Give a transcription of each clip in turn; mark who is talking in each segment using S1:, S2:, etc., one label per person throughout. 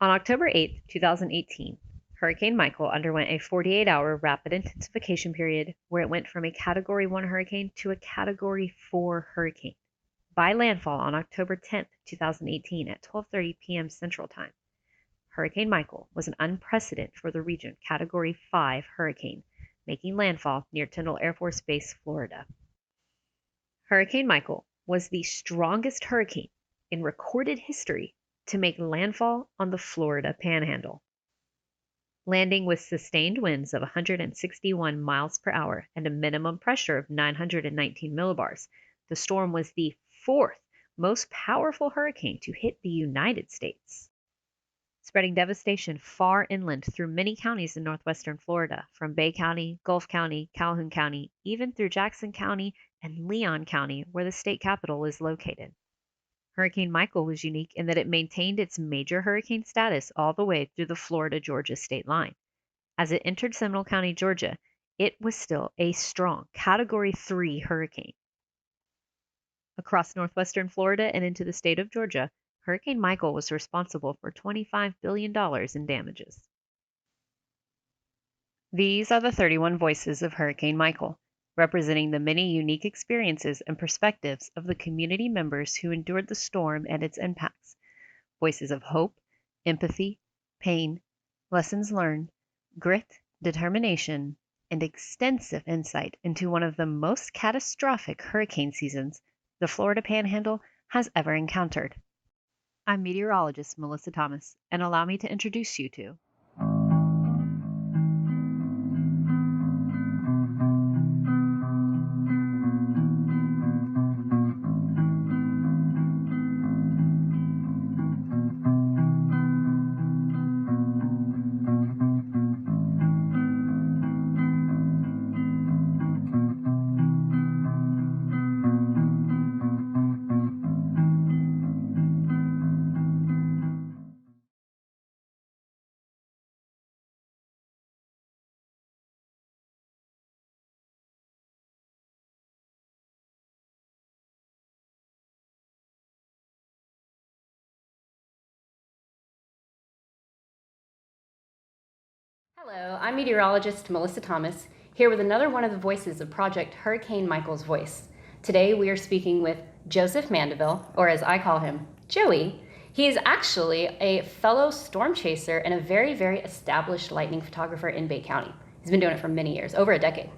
S1: On October 8, 2018, Hurricane Michael underwent a 48-hour rapid intensification period where it went from a Category 1 hurricane to a Category 4 hurricane. By landfall on October 10, 2018 at 12:30 p.m. Central Time, Hurricane Michael was an unprecedented for the region Category 5 hurricane, making landfall near Tyndall Air Force Base, Florida. Hurricane Michael was the strongest hurricane in recorded history to make landfall on the Florida Panhandle. Landing with sustained winds of 161 miles per hour and a minimum pressure of 919 millibars, the storm was the fourth most powerful hurricane to hit the United States, spreading devastation far inland through many counties in northwestern Florida, from Bay County, Gulf County, Calhoun County, even through Jackson County and Leon County, where the state capital is located. Hurricane Michael was unique in that it maintained its major hurricane status all the way through the Florida-Georgia state line. As it entered Seminole County, Georgia, it was still a strong Category 3 hurricane. Across northwestern Florida and into the state of Georgia, Hurricane Michael was responsible for $25 billion in damages. These are the 31 voices of Hurricane Michael, representing the many unique experiences and perspectives of the community members who endured the storm and its impacts. Voices of hope, empathy, pain, lessons learned, grit, determination, and extensive insight into one of the most catastrophic hurricane seasons the Florida Panhandle has ever encountered. I'm meteorologist Melissa Thomas, and allow me to introduce you to
S2: Hello, I'm meteorologist Melissa Thomas, here with another one of the voices of Project Hurricane Michael's Voice. Today we are speaking with Joseph Mandeville, or as I call him, Joey. He is actually a fellow storm chaser and a very, very established lightning photographer in Bay County. He's been doing it for many years, over a decade.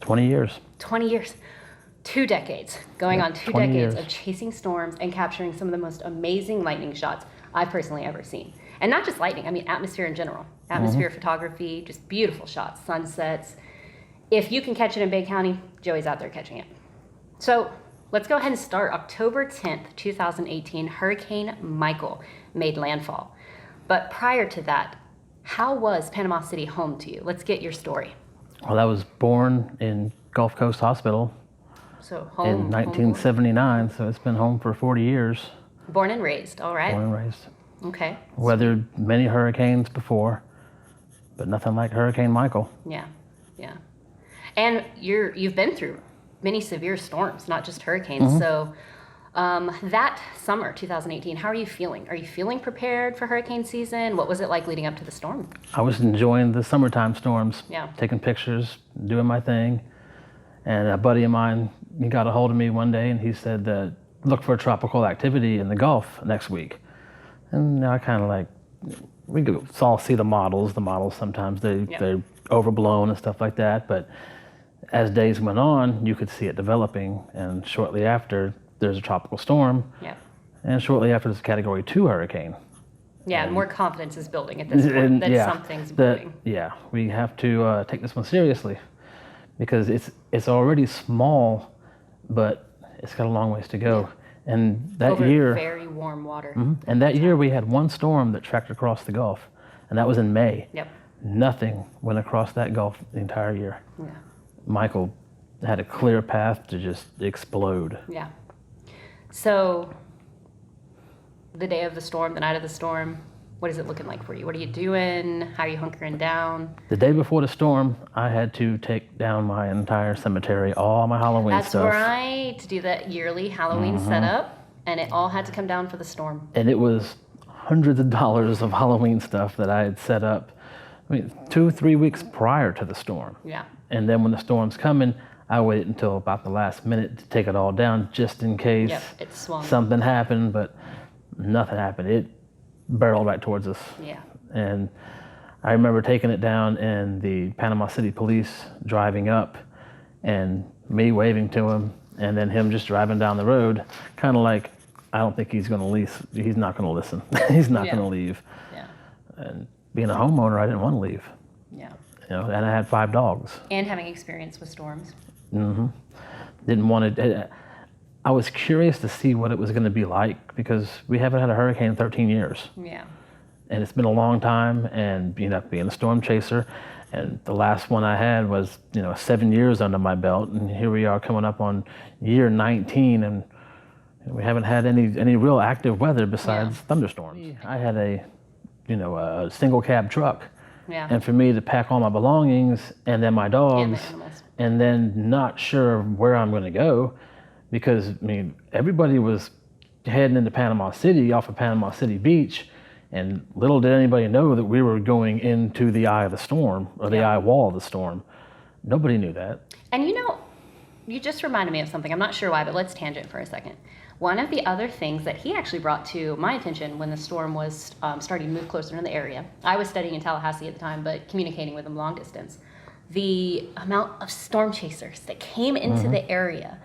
S3: 20 years.
S2: 20 years. 2 decades, going on 2 decades
S3: years
S2: of chasing storms and capturing some of the most amazing lightning shots I've personally ever seen. And not just lightning, I mean atmosphere in general. Atmosphere photography, just beautiful shots, sunsets. If you can catch it in Bay County, Joey's out there catching it. So let's go ahead and start. October 10th, 2018, Hurricane Michael made landfall. But prior to that, how was Panama City home to you? Let's get your story.
S3: Well, I was born in Gulf Coast Hospital
S2: So home
S3: in 1979, so it's been home for 40 years.
S2: Born and raised, all right.
S3: Born and raised.
S2: Okay.
S3: Weathered many hurricanes before, but nothing like Hurricane Michael.
S2: Yeah. And you've been through many severe storms, not just hurricanes. So that summer, 2018, how are you feeling? Are you feeling prepared for hurricane season? What was it like leading up to the storm?
S3: I was enjoying the summertime storms,
S2: Yeah.
S3: taking pictures, doing my thing. And a buddy of mine, he got a hold of me one day and he said that look for tropical activity in the Gulf next week. And I kind of like, we could all see the models. The models sometimes they're overblown and stuff like that. But as days went on, you could see it developing. And shortly after, there's a tropical storm.
S2: Yeah.
S3: And shortly after, there's a Category 2 hurricane.
S2: Yeah, more confidence is building at this point that something's brewing.
S3: We have to take this one seriously because it's already small, but it's got a long ways to go. And that
S2: Over
S3: year,
S2: very warm water.
S3: and that year we had one storm that tracked across the Gulf, and that was in May.
S2: Yep.
S3: Nothing went across that Gulf the entire year.
S2: Yeah.
S3: Michael had a clear path to just explode.
S2: Yeah. So the day of the storm, the night of the storm, what is it looking like for you? What are you doing? How are you hunkering down?
S3: The day before the storm, I had to take down my entire cemetery, all my Halloween stuff.
S2: That's right, to do that yearly Halloween setup, and it all had to come down for the storm.
S3: And it was hundreds of dollars of Halloween stuff that I had set up, 2-3 weeks prior to the storm.
S2: Yeah.
S3: And then when the storm's coming, I waited until about the last minute to take it all down, just in case
S2: It swung.
S3: something happened, but nothing happened. It barreled right towards us.
S2: Yeah.
S3: And I remember taking it down and the Panama City police driving up and me waving to him and then him just driving down the road, kind of like, I don't think he's going to leave. He's not going to listen. He's not going to leave.
S2: Yeah.
S3: And being a homeowner, I didn't want to leave.
S2: Yeah.
S3: And I had 5 dogs.
S2: And having experience with storms.
S3: Mm-hmm. Didn't want to. I was curious to see what it was going to be like because we haven't had a hurricane in 13 years.
S2: Yeah.
S3: And it's been a long time, and being a storm chaser, and the last one I had was 7 years under my belt, and here we are coming up on year 19, and we haven't had any real active weather besides thunderstorms. I had a single cab truck, and for me to pack all my belongings and then my dogs, and then not sure where I'm going to go, because everybody was heading into Panama City off of Panama City Beach. And little did anybody know that we were going into the eye of the storm, or the eye wall of the storm. Nobody knew that. And
S2: you just reminded me of something. I'm not sure why, but let's tangent for a second. One of the other things that he actually brought to my attention when the storm was starting to move closer to the area, I was studying in Tallahassee at the time, but communicating with him long distance, the amount of storm chasers that came into the area.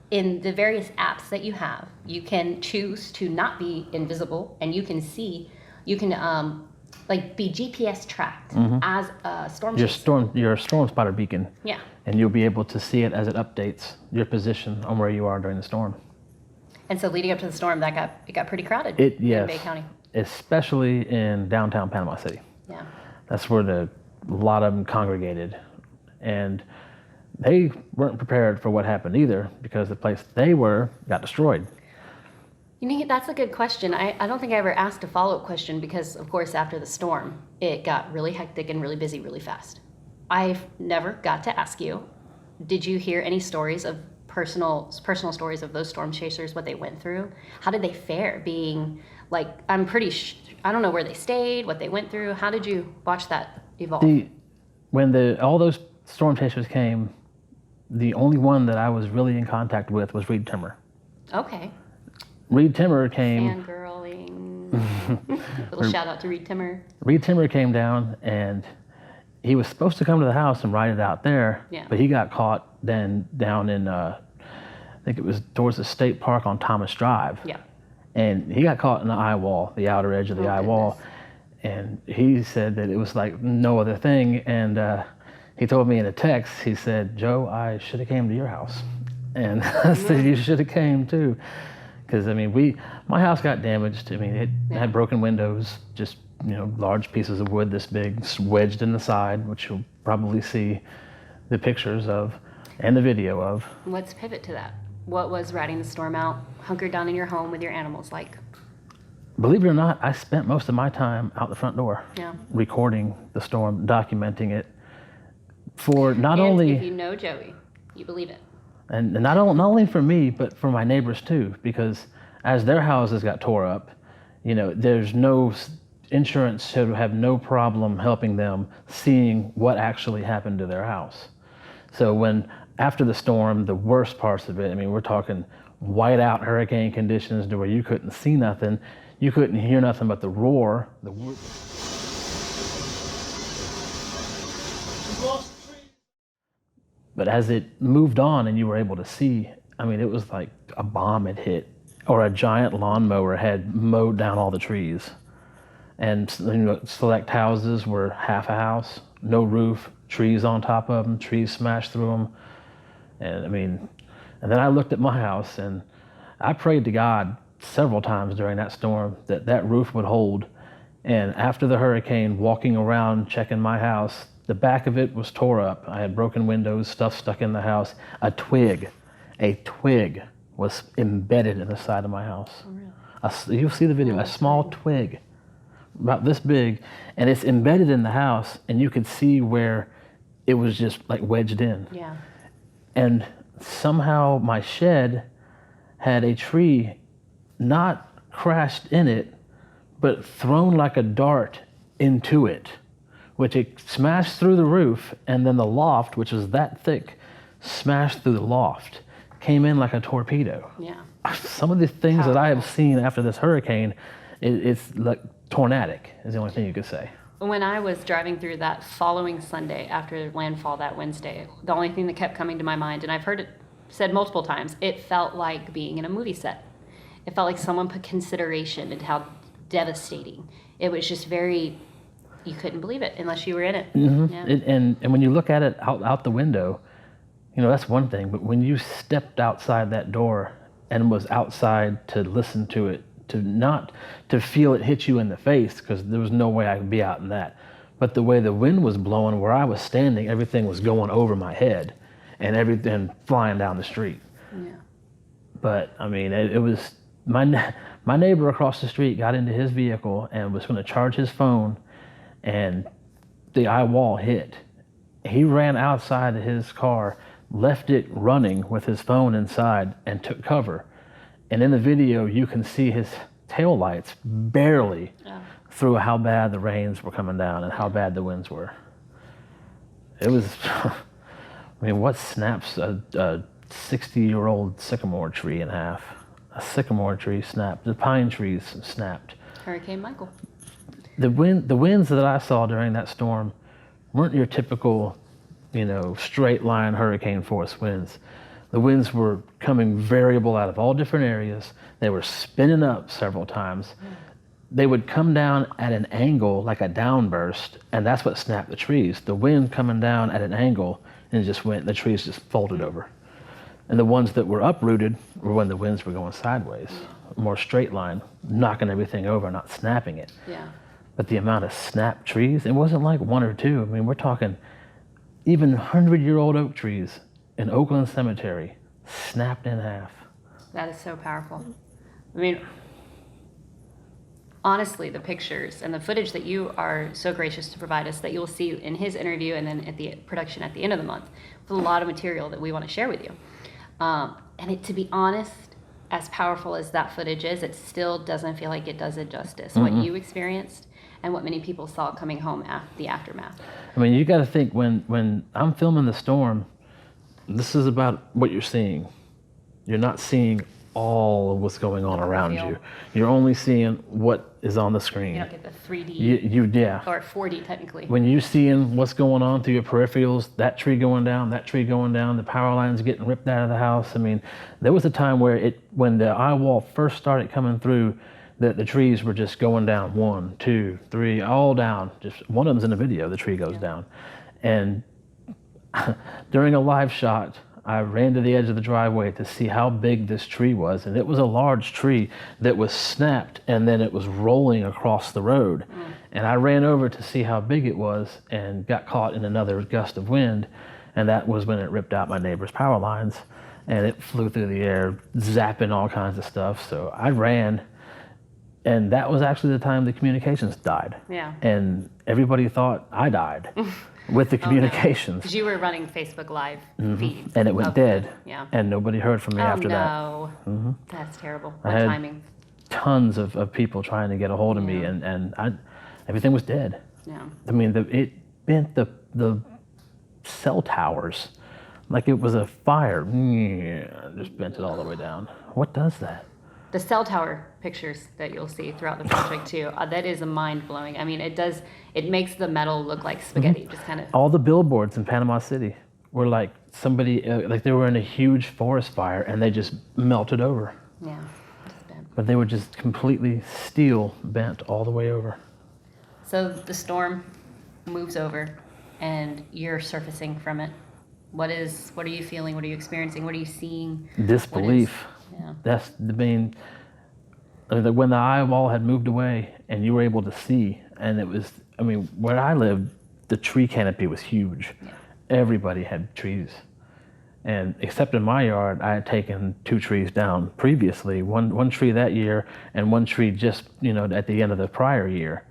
S2: In the various apps that you have, you can choose to not be invisible, and you can be GPS tracked as a storm chaser.
S3: Your storm spotter beacon.
S2: Yeah.
S3: And you'll be able to see it as it updates your position on where you are during the storm.
S2: And so leading up to the storm, it got pretty crowded in Bay County.
S3: Especially in downtown Panama City.
S2: Yeah.
S3: That's where a lot of them congregated. And they weren't prepared for what happened either, because the place they were got destroyed.
S2: That's a good question. I don't think I ever asked a follow-up question because, of course, after the storm, it got really hectic and really busy really fast. I've never got to ask you, did you hear any stories of personal stories of those storm chasers, what they went through? How did they fare being, I don't know where they stayed, what they went through. How did you watch that evolve?
S3: When all those storm chasers came, the only one that I was really in contact with was Reed Timmer.
S2: Okay.
S3: Reed Timmer came.
S2: Fangirling. Little shout out to Reed Timmer.
S3: Reed Timmer came down, and he was supposed to come to the house and ride it out there, but he got caught then down in, I think it was towards the state park on Thomas Drive.
S2: Yeah.
S3: And he got caught in the eye wall, the outer edge of the eye wall. And he said that it was like no other thing. And he told me in a text, he said, "Joe, I should have came to your house." And I said, "You should have came too." Because my house got damaged. It had broken windows, just large pieces of wood this big wedged in the side, which you'll probably see the pictures of and the video of.
S2: Let's pivot to that. What was riding the storm out, hunkered down in your home with your animals like?
S3: Believe it or not, I spent most of my time out the front door, recording the storm, documenting it. For not only,
S2: if you know Joey, you believe it.
S3: And not only for me, but for my neighbors too, because as their houses got tore up, there's no insurance should have no problem helping them seeing what actually happened to their house. So after the storm, the worst parts of it, we're talking whiteout hurricane conditions to where you couldn't see nothing, you couldn't hear nothing but the roar, the whoop. But as it moved on and you were able to see, it was like a bomb had hit or a giant lawnmower had mowed down all the trees. And select houses were half a house, no roof, trees on top of them, trees smashed through them. And then I looked at my house and I prayed to God several times during that storm that roof would hold. And after the hurricane, walking around checking my house, the back of it was tore up. I had broken windows, stuff stuck in the house. A twig was embedded in the side of my house. Oh, really? You'll see the video, a small twig, about this big, and it's embedded in the house, and you could see where it was just like wedged in.
S2: Yeah.
S3: And somehow my shed had a tree not crashed in it, but thrown like a dart into it, which it smashed through the roof, and then the loft, which was that thick, smashed through the loft, came in like a torpedo.
S2: Yeah.
S3: Some of the things that I have seen after this hurricane, it's like tornadic is the only thing you could say.
S2: When I was driving through that following Sunday after landfall that Wednesday, the only thing that kept coming to my mind, and I've heard it said multiple times, it felt like being in a movie set. It felt like someone put consideration into how devastating. It was just very, you couldn't believe it unless you were in it.
S3: Mm-hmm.
S2: Yeah.
S3: And when you look at it out the window, you know, that's one thing. But when you stepped outside that door and was outside to listen to it, to feel it hit you in the face, because there was no way I could be out in that. But the way the wind was blowing, where I was standing, everything was going over my head and everything flying down the street.
S2: Yeah.
S3: But I mean, it was my neighbor across the street got into his vehicle and was going to charge his phone, and the eye wall hit. He ran outside of his car, left it running with his phone inside, and took cover. And in the video, you can see his taillights barely through how bad the rains were coming down and how bad the winds were. It was, I mean, what snaps a 60-year-old sycamore tree in half? A sycamore tree snapped. The pine trees snapped.
S2: Hurricane Michael.
S3: The winds that I saw during that storm weren't your typical, you know, straight line hurricane force winds. The winds were coming variable out of all different areas. They were spinning up several times. They would come down at an angle like a downburst, and that's what snapped the trees. The wind coming down at an angle, and it just went, the trees just folded over. And the ones that were uprooted were when the winds were going sideways, more straight line, knocking everything over, not snapping it.
S2: Yeah.
S3: But the amount of snapped trees, it wasn't like one or two. I mean, we're talking even 100-year-old oak trees in Oakland Cemetery snapped in half.
S2: That is so powerful. I mean, honestly, the pictures and the footage that you are so gracious to provide us, that you'll see in his interview and then at the production at the end of the month, with a lot of material that we want to share with you. And it, to be honest, as powerful as that footage is, it still doesn't feel like it does it justice. What you experienced and what many people saw coming home after the aftermath.
S3: I mean, you got to think, when I'm filming the storm, this is about what you're seeing. You're not seeing all of what's going on around you. You're only seeing what is on the screen.
S2: You don't get the 3D
S3: Yeah.
S2: or 4D technically.
S3: When you're seeing what's going on through your peripherals, that tree going down, the power lines getting ripped out of the house. I mean, there was a time where when the eye wall first started coming through, the trees were just going down, 1, 2, 3, all down. Just one of them's in the video, the tree goes down. And during a live shot, I ran to the edge of the driveway to see how big this tree was, and it was a large tree that was snapped, and then it was rolling across the road. And I ran over to see how big it was and got caught in another gust of wind, and that was when it ripped out my neighbor's power lines, and it flew through the air, zapping all kinds of stuff. So I ran, and that was actually the time the communications died.
S2: Yeah.
S3: And everybody thought I died with the communications.
S2: Because you were running Facebook Live feed.
S3: And it went dead.
S2: Yeah.
S3: And nobody heard from me after that.
S2: That's terrible.
S3: I
S2: What
S3: had
S2: timing.
S3: tons of people trying to get a hold of me, and everything was dead.
S2: Yeah.
S3: I mean, it bent the cell towers like it was a fire. Just bent it all the way down. What does that?
S2: The cell tower pictures that you'll see throughout the project too, that is a mind-blowing. I mean, it makes the metal look like spaghetti, just kind of.
S3: All the billboards in Panama City were like somebody, like they were in a huge forest fire and they just melted over.
S2: Yeah. It's bad.
S3: But they were just completely steel bent all the way over.
S2: So the storm moves over and you're surfacing from it. What are you feeling? What are you experiencing? What are you seeing?
S3: Disbelief.
S2: Yeah.
S3: That's the main. When the eye wall had moved away and you were able to see, and it was, I mean, where I lived, the tree canopy was huge.
S2: Yeah.
S3: Everybody had trees. And except in my yard, I had taken 2 trees down previously, one tree that year and one tree just, at the end of the prior year.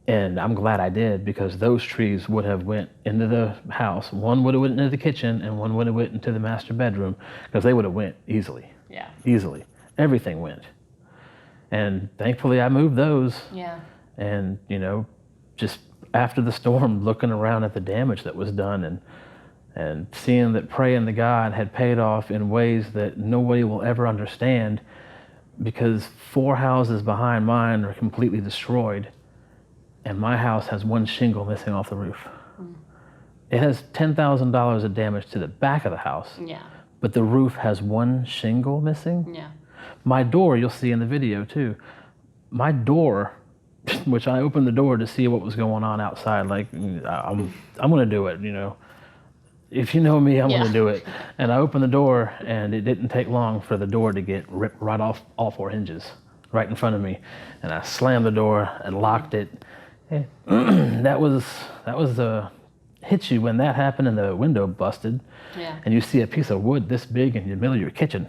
S3: And I'm glad I did, because those trees would have went into the house. One would have went into the kitchen and one would have went into the master bedroom, because they would have went easily.
S2: Yeah.
S3: Easily. Everything went. And thankfully I moved those.
S2: Yeah.
S3: And, just after the storm, looking around at the damage that was done and seeing that praying to God had paid off in ways that nobody will ever understand, because 4 houses behind mine are completely destroyed and my house has 1 shingle missing off the roof. It has $10,000 of damage to the back of the house,
S2: Yeah.
S3: but the roof has 1 shingle missing.
S2: Yeah.
S3: My door, you'll see in the video too, my door, which I opened the door to see what was going on outside, like I'm gonna do it, if you know me, I'm gonna do it. And I opened the door, and it didn't take long for the door to get ripped right off all 4 hinges right in front of me. And I slammed the door and locked it. That was hit you when that happened and the window busted.
S2: Yeah.
S3: And you see a piece of wood this big in the middle of your kitchen.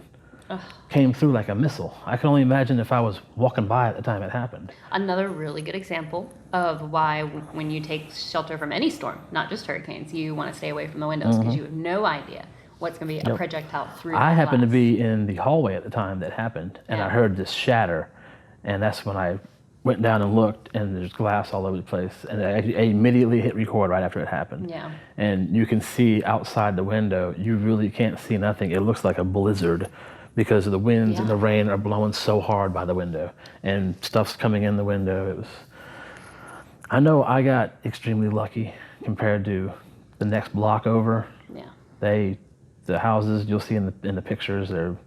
S3: Came through like a missile. I can only imagine if I was walking by at the time it happened.
S2: Another really good example of why when you take shelter from any storm, not just hurricanes, you want to stay away from the windows because you have no idea what's going to be a projectile through
S3: I
S2: the
S3: happened to
S2: glass.
S3: be in the hallway at the time that happened, and I heard this shatter, and that's when I went down and looked, and there's glass all over the place, and I immediately hit record right after it happened.
S2: Yeah.
S3: And you can see outside the window, you really can't see nothing. It looks like a blizzard because the winds and the rain are blowing so hard by the window, and stuff's coming in the window. I know I got extremely lucky compared to the next block over.
S2: Yeah.
S3: The houses you'll see in the pictures, they're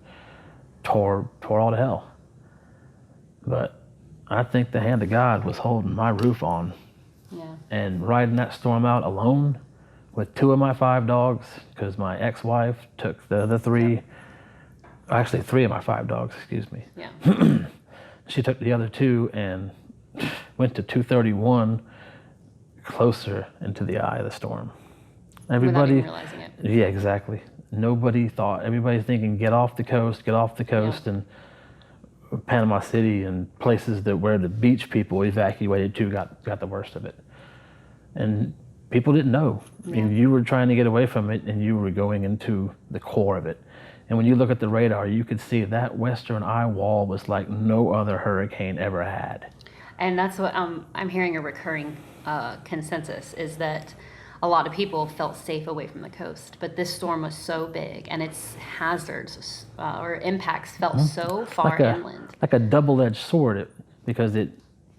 S3: tore all to hell. But I think the hand of God was holding my roof on.
S2: Yeah.
S3: And riding that storm out alone with 2 of my 5 dogs, because my ex-wife took the other 3, actually 3 of my 5 dogs, excuse me.
S2: Yeah.
S3: She took the other 2 and went to 231 closer into the eye of the storm.
S2: Without even realizing it.
S3: Yeah, exactly. Nobody thought, everybody's thinking get off the coast, and Panama City and places where the beach people evacuated to got the worst of it. And people didn't know. I mean, you were trying to get away from it and you were going into the core of it. And when you look at the radar, you could see that western eye wall was like no other hurricane ever had.
S2: And that's what I'm hearing a recurring consensus is that a lot of people felt safe away from the coast, but this storm was so big and its hazards or impacts felt so far inland.
S3: Like a double-edged sword, because it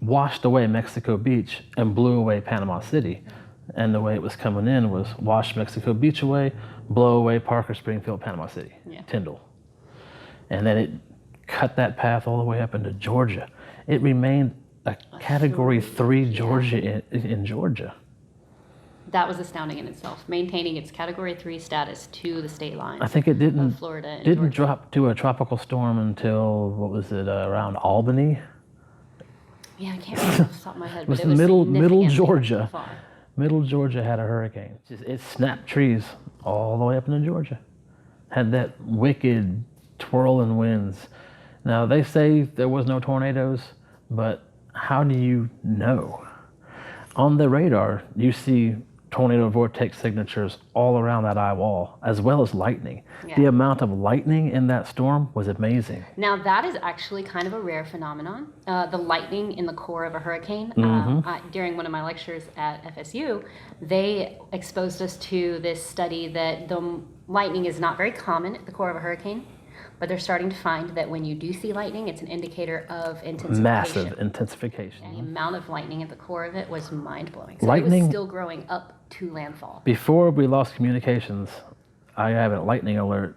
S3: washed away Mexico Beach and blew away Panama City. And the way it was coming in was wash Mexico Beach away, blow away Parker, Springfield, Panama City, Tyndall. And then it cut that path all the way up into Georgia. It remained a Category 3 Georgia in Georgia.
S2: That was astounding in itself, maintaining its Category 3 status to the state line.
S3: I think it didn't
S2: Florida and
S3: didn't
S2: Georgia.
S3: drop to a tropical storm until, what was it, around Albany?
S2: Yeah, I can't remember off the top of my head,
S3: It was
S2: but it was
S3: middle
S2: significantly
S3: Georgia.
S2: far.
S3: Middle Georgia had a hurricane. It snapped trees all the way up into Georgia. Had that wicked twirling winds. Now, they say there was no tornadoes, but how do you know? On the radar, you see tornado vortex signatures all around that eye wall, as well as lightning.
S2: Yeah.
S3: The amount of lightning in that storm was amazing.
S2: Now, that is actually kind of a rare phenomenon, the lightning in the core of a hurricane. During one of my lectures at FSU, they exposed us to this study that the lightning is not very common at the core of a hurricane, but they're starting to find that when you do see lightning, it's an indicator of intensification.
S3: Massive intensification.
S2: And the amount of lightning at the core of it was mind-blowing. So it
S3: Lightning-
S2: was still growing up to landfall.
S3: Before we lost communications, I had a lightning alert,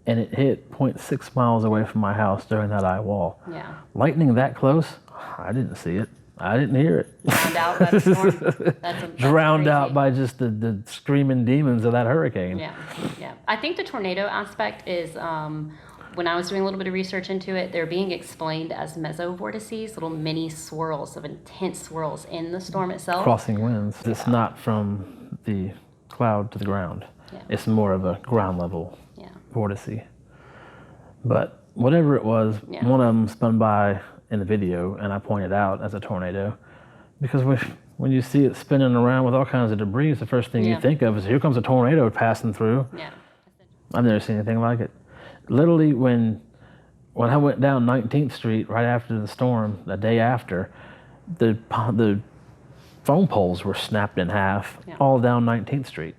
S3: and it hit 0.6 miles away from my house during that eye wall.
S2: Yeah.
S3: Lightning that close, I didn't see it. I didn't hear it.
S2: Drowned out by the storm. That's
S3: Drowned
S2: crazy.
S3: out by just the screaming demons of that hurricane.
S2: Yeah, yeah. I think the tornado aspect is, when I was doing a little bit of research into it, they're being explained as mesovortices, little mini swirls of intense swirls in the storm itself.
S3: Crossing winds. It's not from the cloud to the ground.
S2: Yeah.
S3: It's more of a ground level
S2: Yeah.
S3: vortice. But whatever it was,
S2: Yeah.
S3: one of them spun by in the video, and I pointed out as a tornado, because when you see it spinning around with all kinds of debris, the first thing you think of is, here comes a tornado passing through.
S2: Yeah.
S3: I've never seen anything like it. Literally, when when I went down 19th Street right after the storm, the day after, the phone poles were snapped in half all down 19th Street.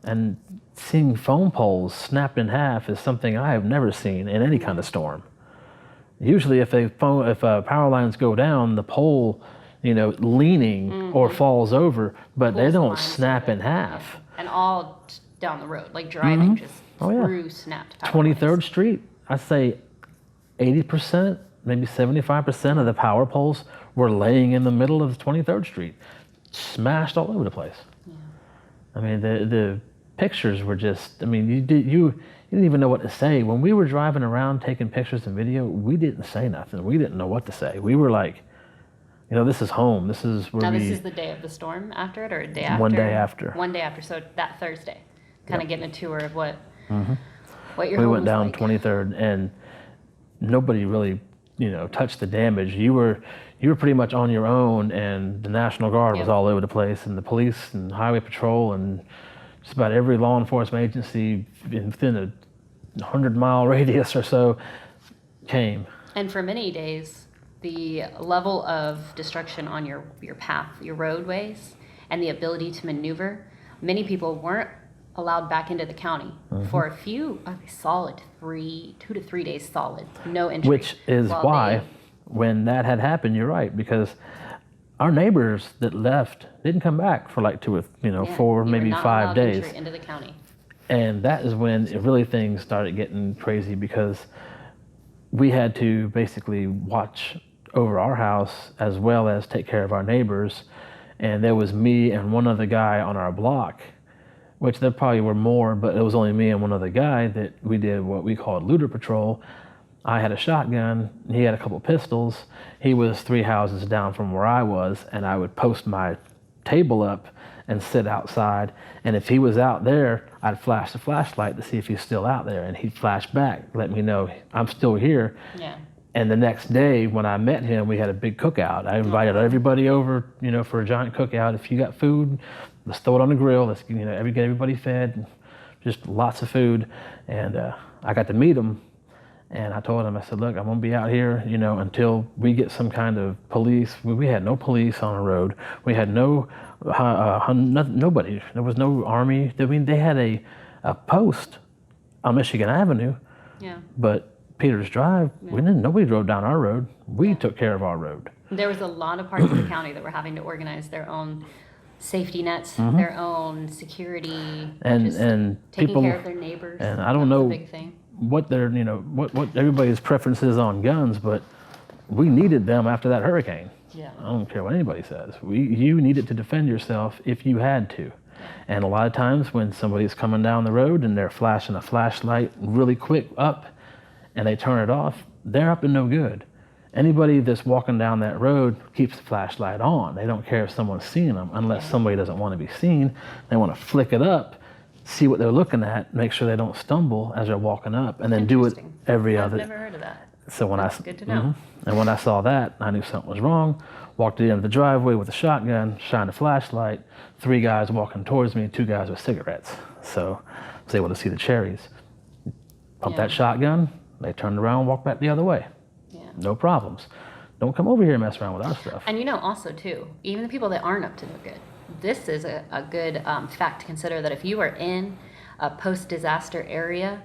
S3: And seeing phone poles snapped in half is something I have never seen in any kind of storm. Usually if power lines go down, the pole, leaning or falls over, but they don't snap in half.
S2: Yeah. And all down the road, like driving just through snapped power
S3: 23rd
S2: lines.
S3: Street, I'd say 80%, maybe 75% of the power poles were laying in the middle of 23rd Street, smashed all over the place. Yeah. I mean, the pictures were just, I mean, you didn't even know what to say. When we were driving around taking pictures and video, we didn't say nothing. We didn't know what to say. We were like, this is home. This is where
S2: this is the day of the storm after it, or a day after?
S3: 1 day after.
S2: 1 day after, so that Thursday. Kind of getting a tour of what your
S3: We
S2: home
S3: went down
S2: like.
S3: 23rd, and nobody really, touched the damage. You were pretty much on your own, and the National Guard was all over the place, and the police and highway patrol and just about every law enforcement agency within a 100-mile radius or so came.
S2: And for many days, the level of destruction on your path, your roadways, and the ability to maneuver, many people weren't allowed back into the county for a few, solid 2 to 3 days solid, no entry.
S3: Which is why, when that had happened, you're right, because our neighbors that left didn't come back for like 2 or 4, maybe 5 days.
S2: Entry into the county.
S3: And that is when things started getting crazy, because we had to basically watch over our house as well as take care of our neighbors. And there was me and one other guy on our block, which there probably were more, but it was only me and one other guy that we did what we called looter patrol. I had a shotgun, he had a couple pistols. He was 3 houses down from where I was, and I would post my table up and sit outside. And if he was out there, I'd flash the flashlight to see if he's still out there, and he'd flash back, let me know I'm still here.
S2: Yeah.
S3: And the next day when I met him, we had a big cookout. I invited everybody over, for a giant cookout. If you got food, let's throw it on the grill. Let's, get everybody fed, just lots of food. And I got to meet him. And I told him, I said, look, I'm going to be out here, until we get some kind of police. We had no police on the road. We had nobody. There was no army. I mean, they had a post on Michigan Avenue.
S2: Yeah.
S3: But Peters Drive, nobody drove down our road. We took care of our road.
S2: There was a lot of parts of the county that were having to organize their own safety nets, their own security,
S3: and
S2: taking
S3: people,
S2: care of their neighbors.
S3: And I don't know
S2: a big thing.
S3: what their, what everybody's preference is on guns, but we needed them after that hurricane.
S2: Yeah.
S3: I don't care what anybody says. You needed to defend yourself if you had to. Yeah. And a lot of times when somebody's coming down the road and they're flashing a flashlight really quick up and they turn it off, they're up to no good. Anybody that's walking down that road keeps the flashlight on. They don't care if someone's seeing them, unless somebody doesn't want to be seen. They want to flick it up, see what they're looking at, make sure they don't stumble as they're walking up, and then do it every other.
S2: I've never heard of that.
S3: So
S2: That's good to know.
S3: And when I saw that, I knew something was wrong. Walked to the end of the driveway with a shotgun, shined a flashlight. 3 guys walking towards me, 2 guys with cigarettes. So I was able to see the cherries. Pumped that shotgun. They turned around and walked back the other way.
S2: Yeah.
S3: No problems. Don't come over here and mess around with our stuff.
S2: And also too, even the people that aren't up to no good, this is a good fact to consider, that if you are in a post-disaster area,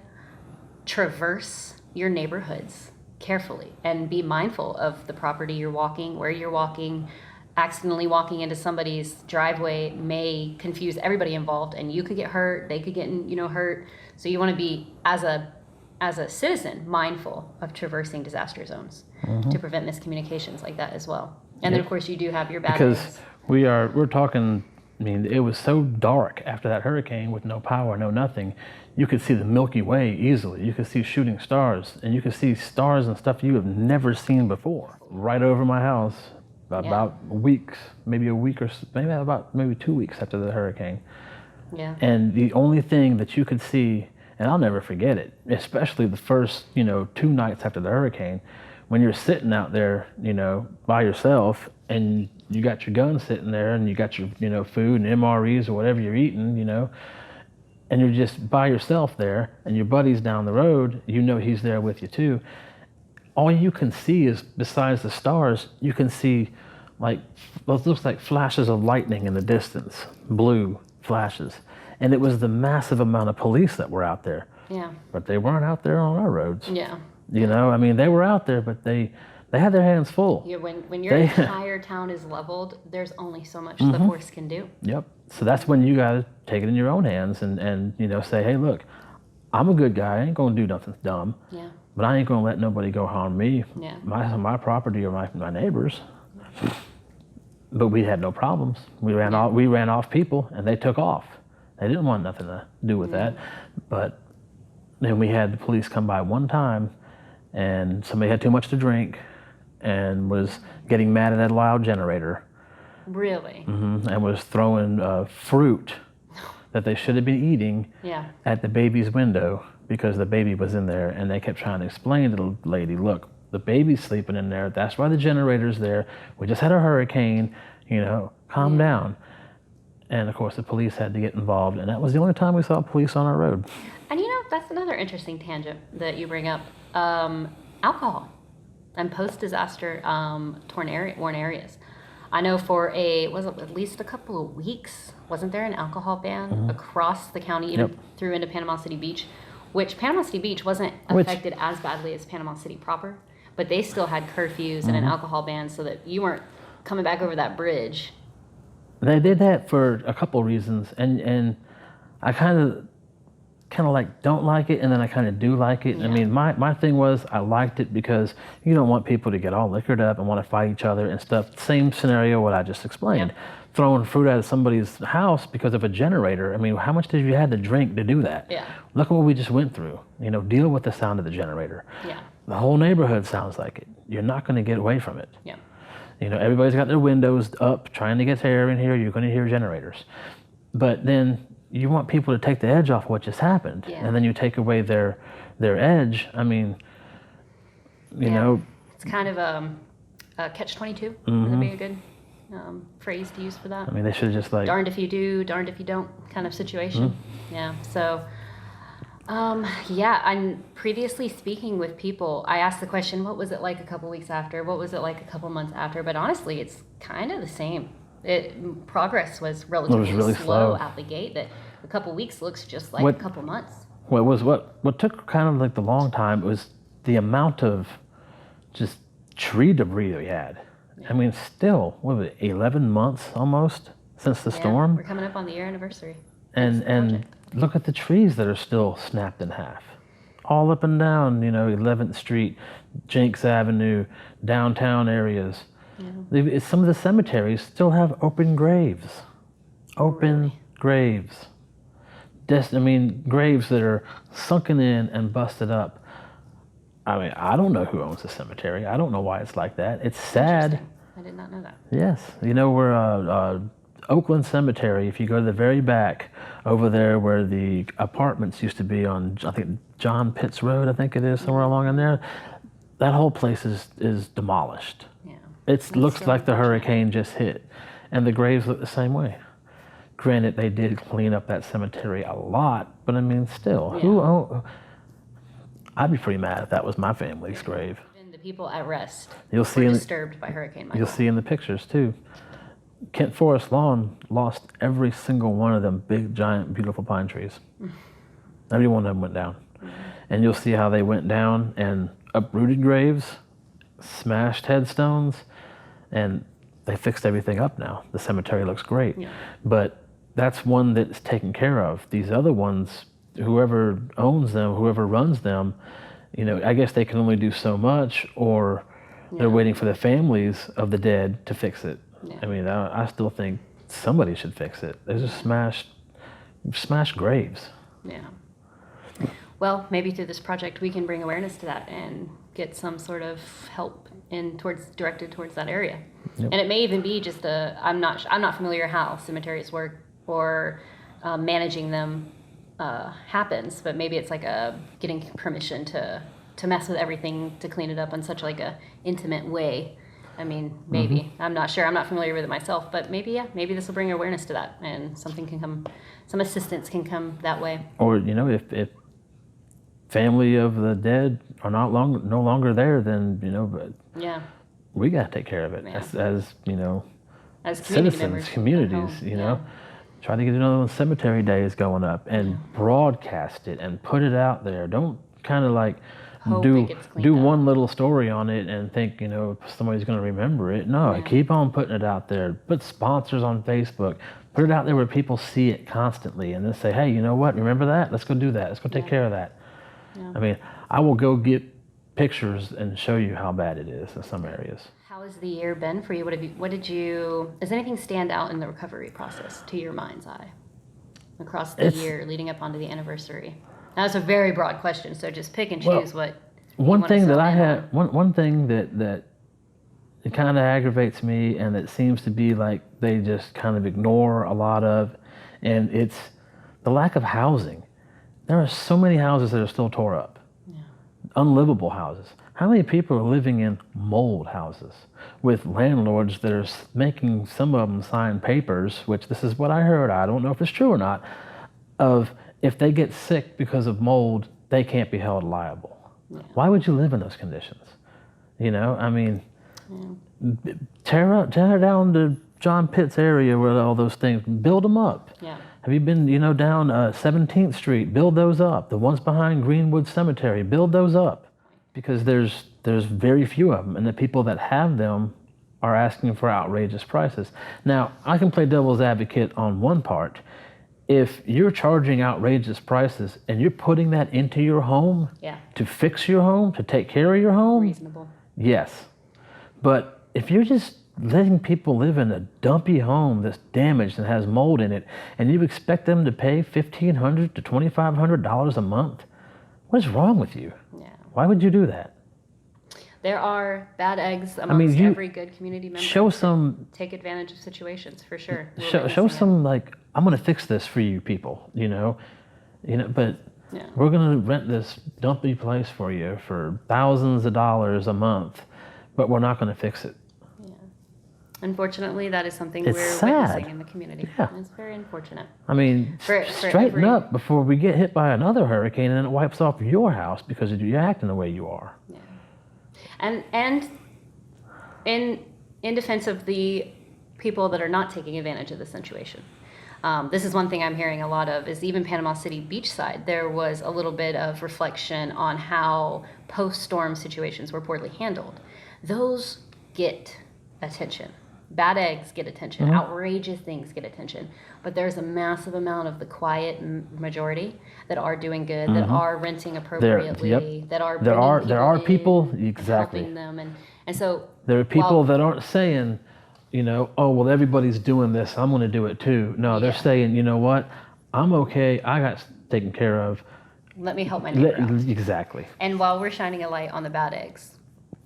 S2: traverse your neighborhoods carefully and be mindful of the property you're walking, where you're walking. Accidentally walking into somebody's driveway may confuse everybody involved, and you could get hurt, they could get hurt. So you want to be, as a citizen, mindful of traversing disaster zones to prevent miscommunications like that as well. And then of course you do have your batteries.
S3: Because we're talking, I mean, it was so dark after that hurricane with no power, no nothing. You could see the Milky Way easily. You could see shooting stars, and you could see stars and stuff you have never seen before. Right over my house, about weeks, maybe a week or maybe 2 weeks after the hurricane.
S2: Yeah.
S3: And the only thing that you could see, and I'll never forget it, especially the first, 2 nights after the hurricane, when you're sitting out there, by yourself, and you got your gun sitting there, and you got your, food and MREs or whatever you're eating, and you're just by yourself there, and your buddy's down the road, he's there with you too, all you can see is, besides the stars, you can see like what looks like flashes of lightning in the distance, blue flashes. And it was the massive amount of police that were out there.
S2: Yeah.
S3: But they weren't out there on our roads.
S2: Yeah.
S3: You know, I mean, they were out there, but they had their hands full.
S2: Yeah, when your entire town is leveled, there's only so much the force can do.
S3: Yep. So that's when you got to take it in your own hands and you know, say, hey, look, I'm a good guy. I ain't going to do nothing dumb.
S2: Yeah.
S3: But I ain't going to let nobody go harm me,
S2: Yeah.
S3: my property or my neighbors. But we had no problems. We ran off people, and they took off. They didn't want nothing to do with that. But then we had the police come by one time, and somebody had too much to drink and was getting mad at that loud generator.
S2: Really?
S3: And was throwing fruit that they should have been eating at the baby's window because the baby was in there, and they kept trying to explain to the lady, look, the baby's sleeping in there. That's why the generator's there. We just had a hurricane, you know, calm down. And of course the police had to get involved, and that was the only time we saw police on our road.
S2: And you know, that's another interesting tangent that you bring up. Alcohol and post-disaster worn areas. I know for at least a couple of weeks, wasn't there an alcohol ban across the county, even through into Panama City Beach, which Panama City Beach wasn't affected as badly as Panama City proper, but they still had curfews and an alcohol ban so that you weren't coming back over that bridge.
S3: They did that for a couple of reasons, and I kind of like don't like it, and then I kind of do like it. I mean, my thing was I liked it because you don't want people to get all liquored up and want to fight each other and stuff. Same scenario what I just explained. Throwing fruit out of somebody's house because of a generator. I mean, how much did you have to drink to do that?
S2: Yeah.
S3: Look at what we just went through. You know, deal with the sound of the generator.
S2: Yeah.
S3: The whole neighborhood sounds like it. You're not going to get away from it.
S2: Yeah.
S3: You know, everybody's got their windows up trying to get air in here. You're going to hear generators. But then you want people to take the edge off what just happened. And then you take away their edge. I mean, you know.
S2: It's kind of a catch-22. Would that be a good phrase to use for that?
S3: I mean, they should just like.
S2: Darned if you do, darned if you don't kind of situation. Yeah. So, I'm previously speaking with people. I asked the question, what was it like a couple weeks after? What was it like a couple months after? But honestly, it's kind of the same. Progress was relatively
S3: really slow
S2: out the gate. That a couple weeks looks just like a couple months.
S3: What took kind of like the long time was the amount of just tree debris that we had. I mean, still, what was it, 11 months almost since the storm?
S2: We're coming up on the year anniversary.
S3: And look at the trees that are still snapped in half. All up and down, you know, 11th Street, Jenks Avenue, downtown areas. Some of the cemeteries still have open graves. Graves. Graves that are sunken in and busted up. I mean, I don't know who owns the cemetery. I don't know why it's like that. It's sad.
S2: I did not know that.
S3: Yes. You know, we're Oakland Cemetery, if you go to the very back over there where the apartments used to be on, I think, John Pitts Road, I think it is, somewhere along in there, that whole place is demolished.
S2: Yeah.
S3: It looks like the hurricane just hit. And the graves look the same way. Granted, they did clean up that cemetery a lot, but I mean, still, I'd be pretty mad if that was my family's grave.
S2: And the people at rest
S3: were
S2: disturbed by Hurricane Michael.
S3: You'll see in the pictures, too. Kent Forest Lawn lost every single one of them big, giant, beautiful pine trees. Every one of them went down. And you'll see how they went down and uprooted graves, smashed headstones, and they fixed everything up now. The cemetery looks great. But that's one that's taken care of. These other ones, whoever owns them, whoever runs them, you know, I guess they can only do so much, or they're waiting for the families of the dead to fix it. I mean, I still think somebody should fix it. There's just smashed graves. Yeah.
S2: Well, maybe through this project we can bring awareness to that and get some sort of help directed towards that area. And it may even be just I'm not familiar how cemeteries work or managing them happens, but maybe it's like getting permission to mess with everything, to clean it up in such like a intimate way. I mean, maybe. I'm not sure. I'm not familiar with it myself, but maybe this will bring awareness to that, and some assistance can come that way.
S3: Or, you know, if family of the dead are no longer there, then, but
S2: Yeah.
S3: we got to take care of it
S2: Yeah.
S3: as
S2: As community
S3: citizens,
S2: members.
S3: communities,
S2: at home.
S3: Try to get another one, cemetery day is going up, and broadcast it and put it out there. Don't kind of like
S2: Hope
S3: do
S2: it gets cleaned up.
S3: one little story on it and think, somebody's going to remember it. No,
S2: Yeah.
S3: keep on putting it out there. Put sponsors on Facebook. Put it out there where people see it constantly and then say, hey, you know what? Remember that? Let's go do that. Let's go take care of that.
S2: Yeah.
S3: I mean, I will go get pictures and show you how bad it is in some areas.
S2: How has the year been for you? Does anything stand out in the recovery process to your mind's eye across the year leading up onto the anniversary? Now, that's a very broad question, so just pick and choose what
S3: one
S2: you
S3: thing
S2: want to
S3: that I
S2: zone in
S3: had, one thing that it kind of aggravates me, and it seems to be like they just kind of ignore a lot of, and it's the lack of housing. There are so many houses that are still tore up, unlivable houses. How many people are living in mold houses with landlords that are making some of them sign papers, which this is what I heard, I don't know if it's true or not, of if they get sick because of mold, they can't be held liable. Yeah. Why would you live in those conditions? I mean, tear down the John Pitts area where all those things, build them up.
S2: Yeah.
S3: Have you been, down 17th Street? Build those up. The ones behind Greenwood Cemetery, build those up. Because there's very few of them, and the people that have them are asking for outrageous prices. Now, I can play devil's advocate on one part. If you're charging outrageous prices and you're putting that into your home to fix your home, to take care of your home,
S2: reasonable.
S3: Yes. But if you're just letting people live in a dumpy home that's damaged and has mold in it, and you expect them to pay $1,500 to $2,500 a month, what is wrong with you?
S2: Yeah.
S3: Why would you do that?
S2: There are bad eggs amongst every good community member. Take advantage of situations for sure.
S3: Show some I'm going to fix this for you people, but we're going to rent this dumpy place for you for thousands of dollars a month, but we're not going to fix it.
S2: Yeah. Unfortunately, that is something
S3: It's
S2: we're
S3: sad.
S2: witnessing in the community.
S3: Yeah.
S2: It's very unfortunate.
S3: I mean, straighten up before we get hit by another hurricane and it wipes off your house because you're acting the way you are.
S2: Yeah. And in defense of the people that are not taking advantage of the situation, this is one thing I'm hearing a lot of, is even Panama City beachside, there was a little bit of reflection on how post-storm situations were poorly handled. Those get attention. Bad eggs get attention. Outrageous things get attention. But there's a massive amount of the quiet majority that are doing good, that are renting appropriately, that are
S3: there are people exactly
S2: helping them, and so
S3: there are people that aren't saying, oh well, everybody's doing this, I'm going to do it too. No, they're saying, you know what, I'm okay, I got taken care of.
S2: Let me help my neighbor out.
S3: Exactly.
S2: And while we're shining a light on the bad eggs,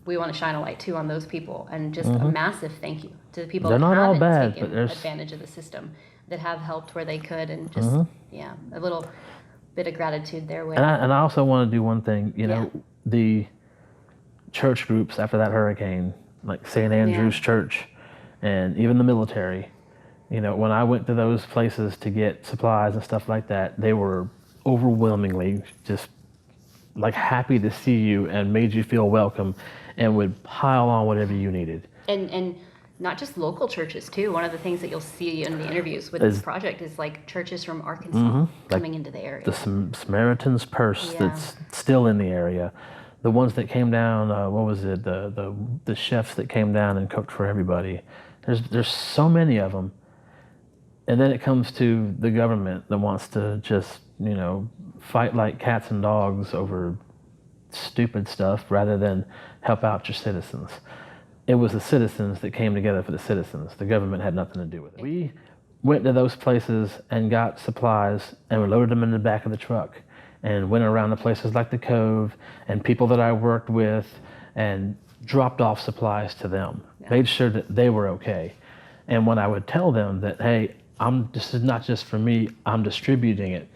S2: we want to shine a light too on those people, and just a massive thank you to the people that haven't taken advantage of the system, that have helped where they could, and just a little bit of gratitude their way.
S3: And I also want to do one thing, the church groups after that hurricane, like St. Andrew's Church, and even the military, when I went to those places to get supplies and stuff like that, they were overwhelmingly just like happy to see you and made you feel welcome and would pile on whatever you needed.
S2: And not just local churches too. One of the things that you'll see in the interviews with this project is like churches from Arkansas coming into the area.
S3: The Samaritan's Purse that's still in the area. The ones that came down, what was it? The chefs that came down and cooked for everybody. There's so many of them. And then it comes to the government that wants to just, fight like cats and dogs over stupid stuff rather than help out your citizens. It was the citizens that came together for the citizens. The government had nothing to do with it. We went to those places and got supplies and we loaded them in the back of the truck and went around to places like the Cove and people that I worked with and dropped off supplies to them, made sure that they were okay. And when I would tell them that, hey, this is not just for me, I'm distributing it,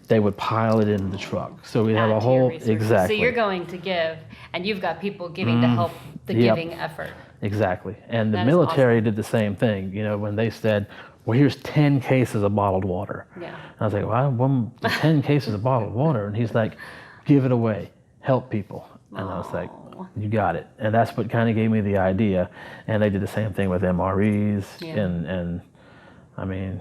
S3: they would pile it in the truck. So we have a whole, exactly.
S2: So you're going to give, and you've got people giving to help the giving effort.
S3: Exactly. And the military did the same thing, when they said, well, here's 10 cases of bottled water. Yeah. And I was like, well, 10 cases of bottled water. And he's like, give it away, help people. And I was like,
S2: Oh.
S3: you got it. And that's what kind of gave me the idea. And they did the same thing with MREs.
S2: Yeah.
S3: And I mean,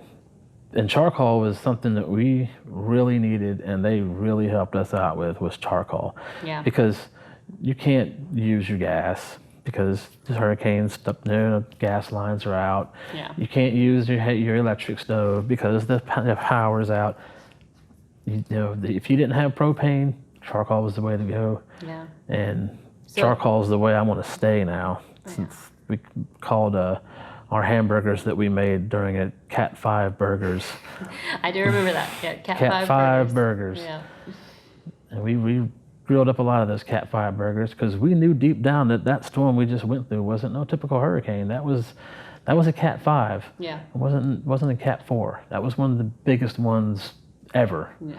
S3: and charcoal was something that we really needed, and they really helped us out with, was charcoal.
S2: Yeah.
S3: Because you can't use your gas because the hurricanes, the gas lines are out.
S2: Yeah.
S3: You can't use your electric stove because the power's out. You know, if you didn't have propane, charcoal was the way to go.
S2: Yeah.
S3: And
S2: So-
S3: charcoal is the way I want to stay now. Since we called our hamburgers that we made during it Cat 5 burgers.
S2: I do remember that. Yeah, Cat 5
S3: 5 burgers.
S2: Yeah.
S3: And we grilled up a lot of those Cat 5 burgers because we knew deep down that that storm we just went through wasn't no typical hurricane. That was a Cat 5.
S2: Yeah.
S3: It wasn't a Cat 4. That was one of the biggest ones ever.
S2: Yeah.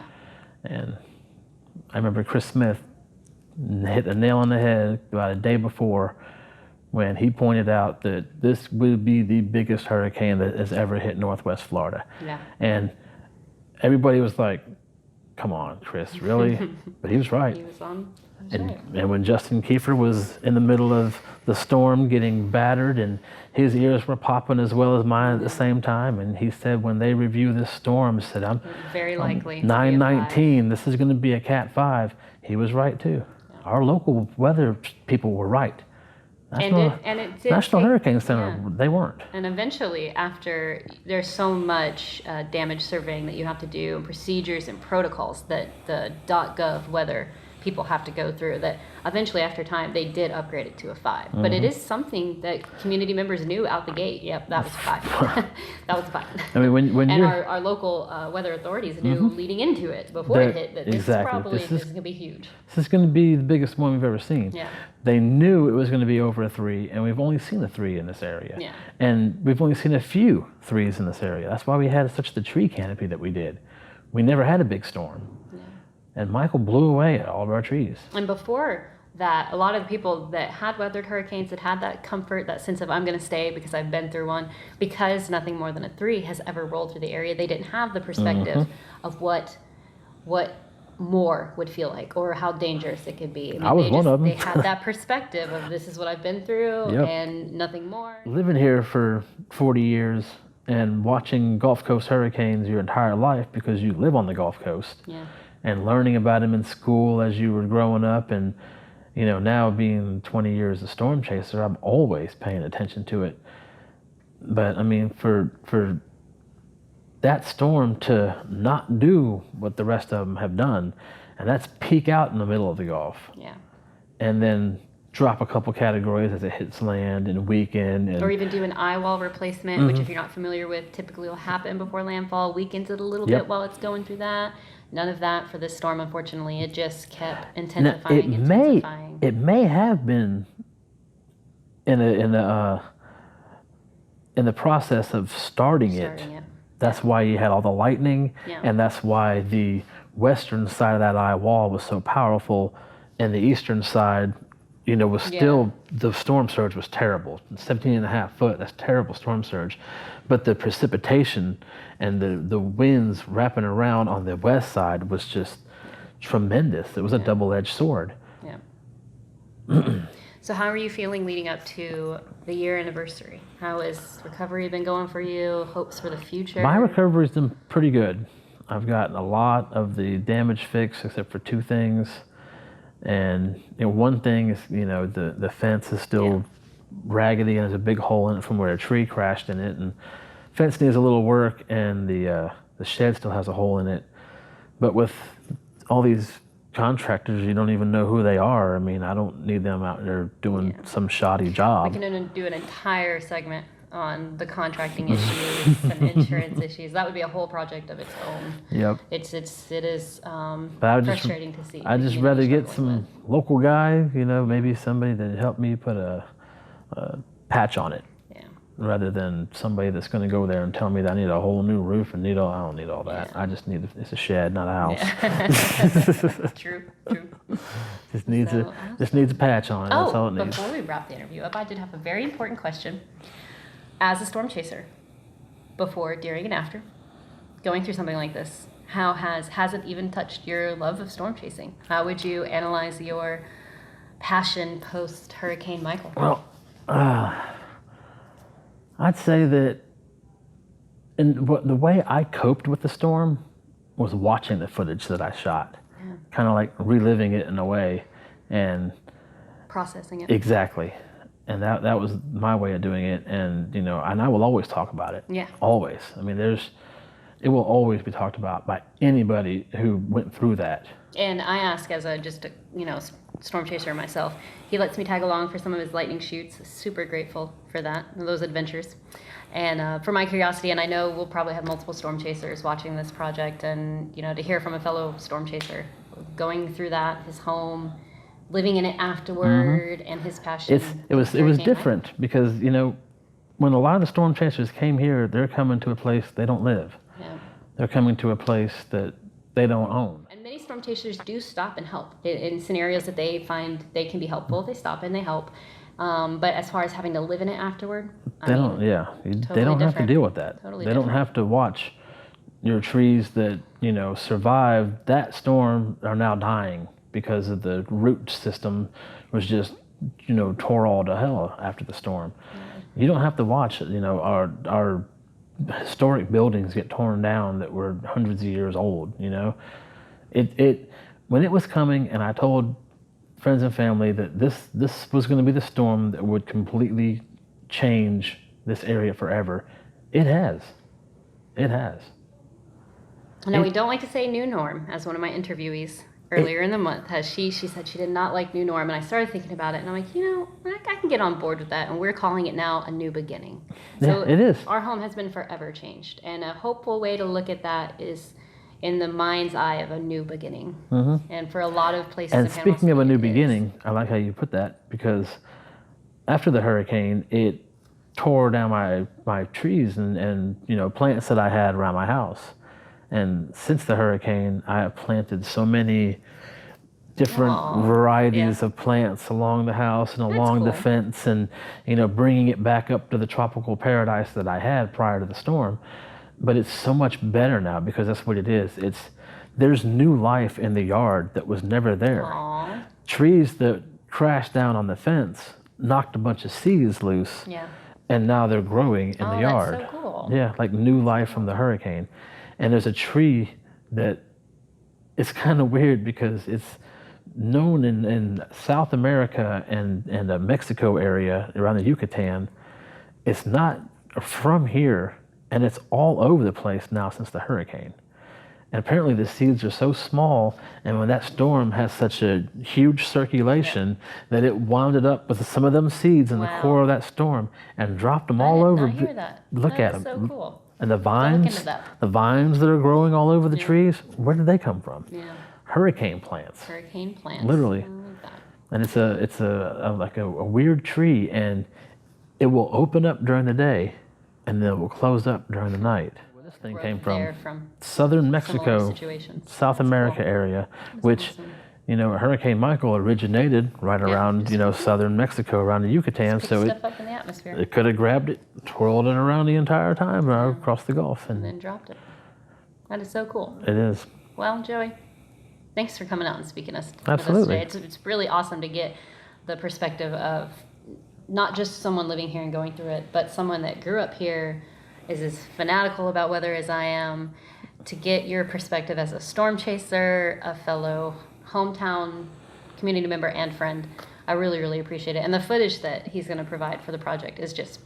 S3: And I remember Chris Smith hit the nail on the head about a day before when he pointed out that this would be the biggest hurricane that has ever hit Northwest Florida.
S2: Yeah.
S3: And everybody was like, come on, Chris, really? But he was right.
S2: He was on.
S3: And when Justin Kiefer was in the middle of the storm getting battered and his ears were popping as well as mine at the same time, and he said when they review this storm, he said, I'm
S2: Very likely. to be a
S3: 919, this is going to be a Cat 5. He was right too. Our local weather people were right.
S2: It did
S3: National
S2: take-
S3: Hurricane Center,
S2: yeah.
S3: they weren't.
S2: And eventually, after there's so much damage surveying that you have to do, and procedures and protocols that the .gov weather people have to go through, that eventually after time they did upgrade it to a 5. But it is something that community members knew out the gate. Yep, that was 5. That was 5.
S3: I mean, when
S2: And
S3: you're
S2: our local weather authorities knew leading into it before it hit that this
S3: exactly.
S2: is going to be huge.
S3: this is going to be the biggest one we've ever seen.
S2: Yeah.
S3: They knew it was going to be over a 3, and we've only seen a 3 in this area.
S2: Yeah.
S3: And we've only seen a few 3s in this area. That's why we had such the tree canopy that we did. We never had a big storm. And Michael blew away all of our trees.
S2: And before that, a lot of the people that had weathered hurricanes, that had that comfort, that sense of I'm going to stay because I've been through one, because nothing more than a 3 has ever rolled through the area, they didn't have the perspective of what more would feel like or how dangerous it could be.
S3: I was one of them.
S2: They had that perspective of this is what I've been through
S3: Yep.
S2: and nothing more.
S3: Living here for 40 years and watching Gulf Coast hurricanes your entire life because you live on the Gulf Coast.
S2: Yeah.
S3: And learning about them in school as you were growing up, and now being 20 years a storm chaser, I'm always paying attention to it. But I mean, for that storm to not do what the rest of them have done, and that's peak out in the middle of the Gulf,
S2: Yeah.
S3: and then drop a couple categories as it hits land and weaken, and
S2: Or even do an eye wall replacement, which if you're not familiar with, typically will happen before landfall, weakens it a little
S3: Yep.
S2: bit while it's going through that. None of that for this storm, unfortunately. It just kept
S3: now,
S2: intensifying, intensifying.
S3: it may have been in the process of starting it. That's why you had all the lightning,
S2: Yeah.
S3: and that's why the western side of that eye wall was so powerful, and the eastern side, was still, the storm surge was terrible. 17 and a half foot, that's terrible storm surge. But the precipitation and the winds wrapping around on the west side was just tremendous. It was a double-edged sword.
S2: Yeah. So how are you feeling leading up to the year anniversary? How has recovery been going for you? Hopes for the future?
S3: My recovery's been pretty good. I've gotten a lot of the damage fixed except for 2 things. And one thing is, the fence is still raggedy and there's a big hole in it from where a tree crashed in it. And fence needs a little work, and the shed still has a hole in it. But with all these contractors, you don't even know who they are. I mean, I don't need them out there doing some shoddy job.
S2: We can do an entire segment on the contracting issues and insurance issues. That would be a whole project of its own.
S3: Yep.
S2: It is
S3: But I just,
S2: frustrating to see.
S3: I'd
S2: the
S3: just
S2: community
S3: rather get
S2: struggling
S3: some local guy, maybe somebody that helped me put a patch on it,
S2: with. Yeah.
S3: rather than somebody that's going to go there and tell me that I need a whole new roof and I don't need all that.
S2: Yeah.
S3: I just need, it's a shed, not a house.
S2: True.
S3: just needs
S2: So,
S3: a patch on it. That's all it needs.
S2: Before we wrap the interview up, I did have a very important question. As a storm chaser, before, during, and after, going through something like this, how has it even touched your love of storm chasing? How would you analyze your passion post Hurricane Michael?
S3: Well, I'd say that the way I coped with the storm was watching the footage that I shot, kind of like reliving it in a way, and
S2: Processing it.
S3: exactly. And that was my way of doing it, and and I will always talk about it.
S2: Yeah.
S3: Always. I mean, it will always be talked about by anybody who went through that.
S2: And I ask as a storm chaser myself. He lets me tag along for some of his lightning shoots. Super grateful for that, those adventures. And for my curiosity, and I know we'll probably have multiple storm chasers watching this project, and to hear from a fellow storm chaser going through that, his home, living in it afterward, and his passion.
S3: It was different because when a lot of the storm chasers came here, they're coming to a place they don't live.
S2: Yeah.
S3: They're coming to a place that they don't own.
S2: And many storm chasers do stop and help in scenarios that they find they can be helpful. They stop and they help. But as far as having to live in it afterward,
S3: They don't have to deal with that.
S2: Totally
S3: they don't
S2: different.
S3: have to watch your trees that survived that storm are now dying because of the root system was just tore all to hell after the storm. You don't have to watch our historic buildings get torn down that were hundreds of years old. It when it was coming, and I told friends and family that this was going to be the storm that would completely change this area forever. It has.
S2: Now, we don't like to say new norm, as one of my interviewees earlier in the month has. She said she did not like new norm, and I started thinking about it, and I'm like, I can get on board with that, and we're calling it now a new beginning. So
S3: it is.
S2: Our home has been forever changed, and a hopeful way to look at that is in the mind's eye of a new beginning. And for a lot of places
S3: And
S2: in Panama
S3: speaking of a
S2: City,
S3: new
S2: it is.
S3: beginning, I like how you put that, because after the hurricane, it tore down my trees and plants that I had around my house. And since the hurricane, I have planted so many different varieties of plants along the house and along the
S2: cool.
S3: fence, and bringing it back up to the tropical paradise that I had prior to the storm. But it's so much better now because that's what it is. There's new life in the yard that was never there.
S2: Aw.
S3: Trees that crashed down on the fence knocked a bunch of seeds loose,
S2: Yeah.
S3: and now they're growing in the yard.
S2: That's so cool.
S3: Yeah, like new life from the hurricane. And there's a tree that it's kind of weird because it's known in South America and the Mexico area around the Yucatan. It's not from here, and it's all over the place now since the hurricane. And apparently the seeds are so small, and when that storm has such a huge circulation, that it wound up with some of them seeds in the core of that storm and dropped them all over.
S2: I did not hear that.
S3: Look at them.
S2: That's so cool.
S3: And the
S2: look
S3: vines,
S2: into that.
S3: the vines that are growing all over the trees, where did they come from?
S2: Yeah.
S3: Hurricane plants.
S2: Hurricane plants.
S3: Literally.
S2: I like that.
S3: And it's a weird tree, and it will open up during the day, and then it will close up during the night. Where this thing came
S2: There
S3: from,
S2: from
S3: southern
S2: similar
S3: Mexico,
S2: situations.
S3: South America area, which
S2: awesome.
S3: Hurricane Michael originated right around southern Mexico, around the Yucatan.
S2: Pick
S3: So
S2: stuff up in the atmosphere
S3: it could have grabbed it, twirled it around the entire time across the Gulf,
S2: and
S3: and
S2: then dropped it. That is so cool.
S3: it is.
S2: Well, Joey, thanks for coming out and speaking with us
S3: Absolutely.
S2: today. It's really awesome to get the perspective of not just someone living here and going through it, but someone that grew up here, is as fanatical about weather as I am, to get your perspective as a storm chaser, a fellow hometown community member and friend. I really, really appreciate it. And the footage that he's going to provide for the project is just,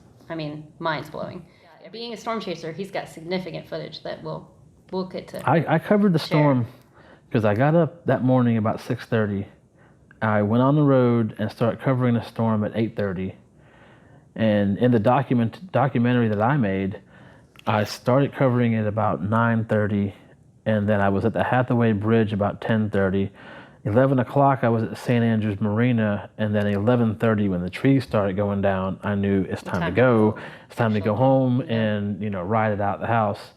S2: mind-blowing. Being a storm chaser, he's got significant footage that we'll get to.
S3: I covered the storm because I got up that morning about 6:30. I went on the road and started covering the storm at 8:30. And in the documentary that I made, I started covering it about 9:30, and then I was at the Hathaway Bridge about 10:30. 11 o'clock, I was at St. Andrews Marina, and then 11:30, when the trees started going down, I knew it's time to go. It's time to go home and ride it out the house.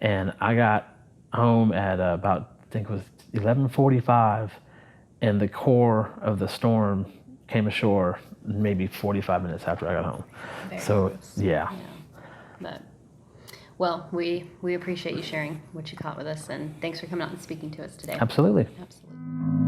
S3: And I got home at about, I think it was 11:45, and the core of the storm came ashore maybe 45 minutes after I got home.
S2: Very
S3: So
S2: close.
S3: yeah.
S2: But, well, we appreciate you sharing what you caught with us, and thanks for coming out and speaking to us today.
S3: Absolutely.
S2: Absolutely.